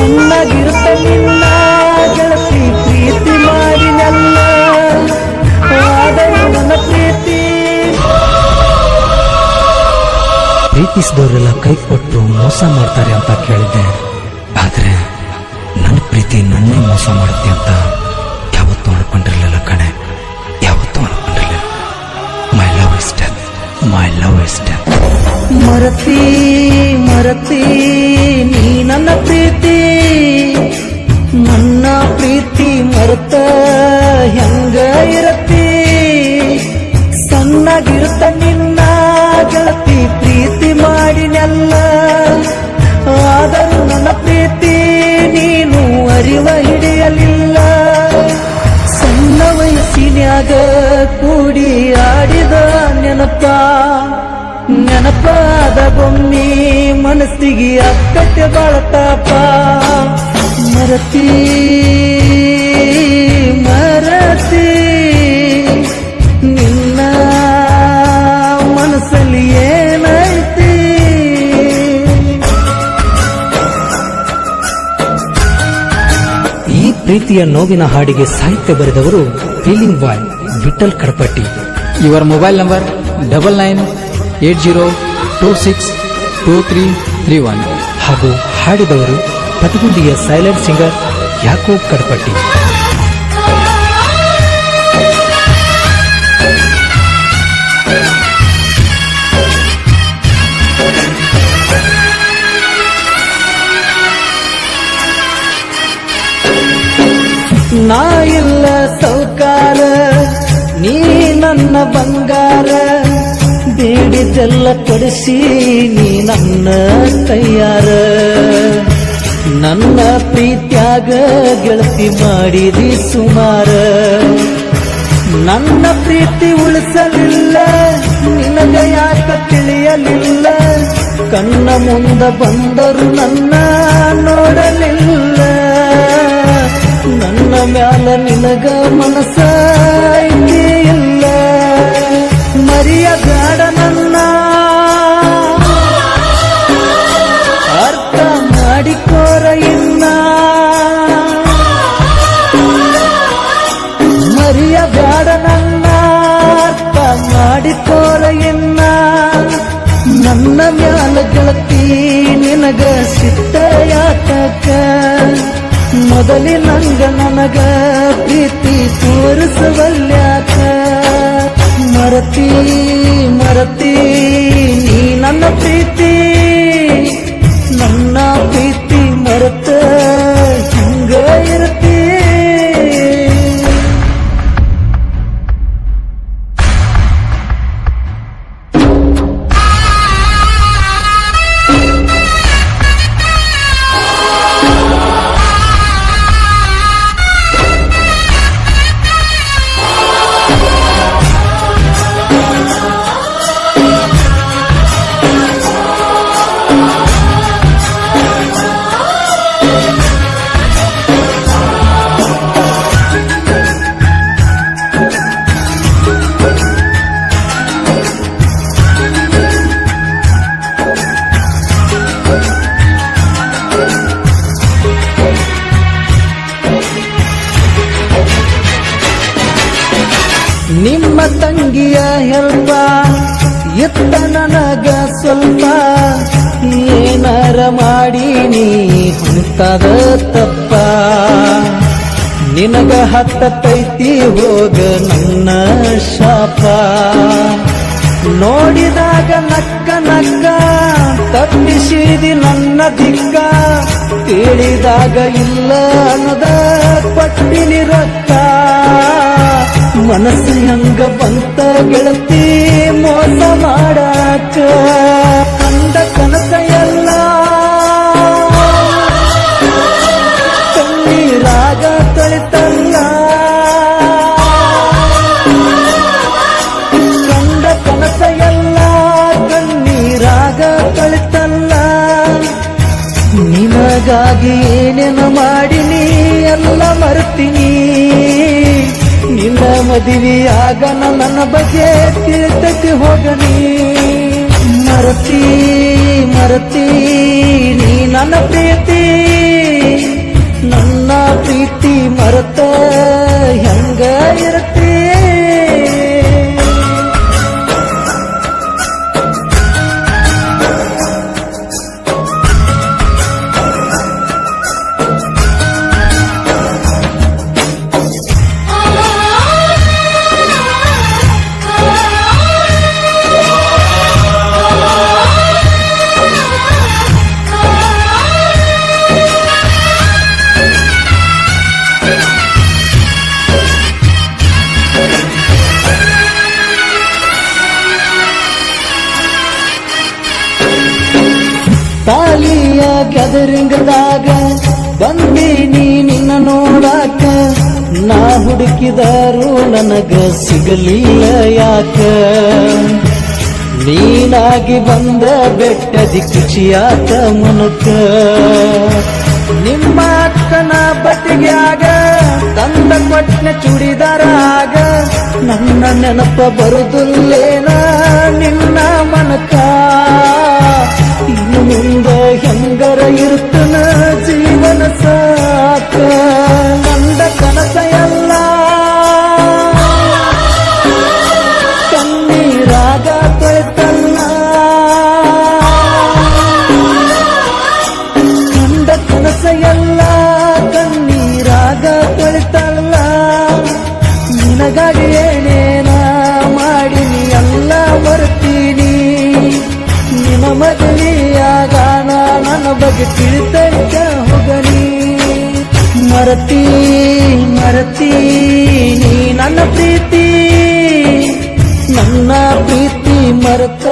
ಸಣ್ಣಗಿರುತ್ತ ನಿನ್ನ ಗೆಳತಿ ಪ್ರೀತಿ ಮಾಡಿನಲ್ಲ ಆದರೂ ನನ್ನ ಪ್ರೀತಿಸಿದವರೆಲ್ಲ ಕೈ ಕೊಟ್ಟು ಮೋಸ ಮಾಡ್ತಾರೆ ಅಂತ ಕೇಳಿದ್ದೆ. ಆದ್ರೆ ನನ್ನ ಪ್ರೀತಿ ನನ್ನೇ ಮೋಸ ಮಾಡುತ್ತೆ ಅಂತ ಯಾವತ್ತೂ ಅನ್ಕೊಂಡಿರ್ಲಿಲ್ಲ ಕಣೆ, ಯಾವತ್ತೂ ಅನ್ಕೊಂಡಿರ್ಲಿಲ್ಲ. My love is death, my love is death. ಮರತಿ ಮರತಿ ನೀ ನನ್ನ ಪ್ರೀತಿ, ನನ್ನ ಪ್ರೀತಿ ಮರೆತ ಹೆಂಗ ಇರತಿ. ಸಣ್ಣಗಿರುತ್ತ ನಿನ್ನ ಗೆಳತಿ ಪ್ರೀತಿ ಮಾಡಿನಲ್ಲ ಆದರೂ ನನ್ನ ಪ್ರೀತಿ ನೀನು ಅರಿವ ಹಿಡಿಯಲಿಲ್ಲ. ಸಣ್ಣ ವಯಸ್ಸಿನ್ಯಾಗ ಕೂಡಿ ಆಡಿದ ನೆನಪಾದ ಬೊಮ್ಮಿ ಮನಸ್ಸಿಗೆ ಅಕ್ಕಟ್ಟೆ ಬಾಳತಾಪ. ಮರತಿ ಮರತಿ ನಿನ್ನ ಮನಸ್ಸಲ್ಲಿ ಏನೈತಿ. ಈ ಪ್ರೀತಿಯ ನೋವಿನ ಹಾಡಿಗೆ ಸಾಹಿತ್ಯ ಬರೆದವರು ಫೀಲಿಂಗ್ ಬಾಯ್ ವಿಠಲ್ ಕಡಪಟ್ಟಿ. ಇವರ ಮೊಬೈಲ್ ನಂಬರ್ 9980262331 ಹಾಗೂ ಹಾಡಿದವರು ಪಟಗುಂಡಿಯ ಸೈಲೆಂಟ್ ಸಿಂಗರ್ ಯಾಕೋಬ್ ಕಡಪಟ್ಟಿ. ನಾ ಇಲ್ಲ ಸೌಕಾರ ನೀ ನನ್ನ ಬಂಗಾರ, ಬೇಡಿದೆಲ್ಲ ಕೊಡಿಸಿ ನೀ ನನ್ನ ಕೈಯಾರ. ನನ್ನ ಪ್ರೀತ್ಯಾಗ ಗೆಳತಿ ಮಾಡಿದಿ ಸುಮಾರ, ನನ್ನ ಪ್ರೀತಿ ಉಳಿಸಲಿಲ್ಲ ನಿನಗ ಯಾಕ ತಿಳಿಯಲಿಲ್ಲ. ಕಣ್ಣ ಮುಂದ ಬಂದರು ನನ್ನ ನೋಡಲಿಲ್ಲ, ನನ್ನ ಮ್ಯಾಲ ನಿನಗ ಮನಸ ಇಲ್ಲ. ಮರಿಯಬೇಡ ನನ್ನ ಅರ್ಥ ಮಾಡಿಕೋರ ಇನ್ನ, ಮರಿಯಬೇಡ ನನ್ನ ಅರ್ಥ ಮಾಡಿಕೋರ ಇನ್ನ. ನನ್ನ ಮ್ಯಾಲ ಗೆಳತಿ ನಿನಗ ಸಿಟ್ಟ ಯಾತಕ, ಮೊದಲಿನಂಗ ನನಗ ಪ್ರೀತಿ ತೋರಿಸವಲ್ಯಾಕ. ಮರತಿ ಮರತಿ ನೀ ನನ್ನ ಪ್ರೀತಿ, ನನ್ನ ಪ್ರೀತಿ ಮರೆತ ಹಿಂಗ ಇರತಿ. ನಿಮ್ಮ ತಂಗಿಯ ಹೆಲ್ಪ ಎತ್ತ ನನಗ ಸ್ವಲ್ಪ, ಏನಾರ ಮಾಡಿ ನೀ ಹುಂತದ ತಪ್ಪ. ನಿನಗ ಹತ್ತೈತಿ ಹೋಗ ನನ್ನ ಶಾಪ, ನೋಡಿದಾಗ ನಕ್ಕ ನಕ್ಕ ತಪ್ಪಿಸಿದಿ ನನ್ನ ದಿಕ್ಕ. ಕೇಳಿದಾಗ ಇಲ್ಲ ಅನ್ನದ ಪಟ್ಟಿನಿ ರೊಕ್ಕ, ಮನಸ್ಸು ಹಂಗ ಬಂತ ಗೆಳತಿ ಮೋಸ ಮಾಡಾಕ. ಕಂಡ ಕನಸ ಎಲ್ಲ ಕಣ್ಣೀರಾಗ ತೊಳಿತಲ್ಲ, ಕಂಡ ಕನಸ ಎಲ್ಲ ಕಣ್ಣೀರಾಗ ತೊಳಿತಲ್ಲ. ನಿನಗಾಗಿ ಏನೇನು ಮಾಡಿನಿ ಎಲ್ಲ ಮರ್ತೀನಿ, ನಿನ್ನ ಮದುವೆಯಾಗ ನನ್ನ ಬಗ್ಗೆ ತಿಳಿತಕ್ಕೆ ಹೋಗನಿ. ಮರತಿ ಮರತಿ ನೀ ನನ್ನ ಪ್ರೀತಿ, ಮರೆತ ಹೆಂಗ ಇರ್ತಿ ತಾಲಿಯ ಗ್ಯಾದರಿಂಗದಾಗ ಬಂದೀನಿ ನಿನ್ನ ನೋಡಾಕ ನಾ ಹುಡುಕಿದರು ನನಗ ಸಿಗಲಿಲ್ಲ ಯಾಕ ನೀನಾಗಿ ಬಂದ ಬೆಟ್ಟದಿ ಖುಷಿಯಾತ ಮನಕ ನಿಮ್ಮ ಅಕ್ಕನ ಬಟ್ಟಿಗ್ಯಾಗ ತಂದ ಕೊಟ್ಟ ಚೂಡಿದಾರಾಗ ನನ್ನ ನೆನಪ ಬರುದಿಲ್ಲೇನ ನಿನ್ನ ಮನಕ ಇನ್ನು ಮುಂದೆ ಹೆಂಗರ ಇರ್ತನ ಜೀವನ ಸಾಕ ನಂದ ಕನಸ ಎಲ್ಲ ಕಣ್ಣೀರಾಗ ತೊಳೆತಲ್ಲ ನಂದ ಕನಸ ಎಲ್ಲ ಕಣ್ಣೀರಾಗ ತೊಳೆತಲ್ಲ ನಿನಗಾಗಿ ಏನೇನ ಮಾಡಿನಿ ಎಲ್ಲ ಮರ್ತೀನಿ ನಿನ್ನ ಮಗಲಿಯಾಗ ನನ್ನ ಬಗ್ಗೆ ತಿಳಿತಂತ ಹೋಗನಿ ಮರತಿ ಮರತಿ ನೀ ನನ್ನ ಪ್ರೀತಿ ಮರೆತ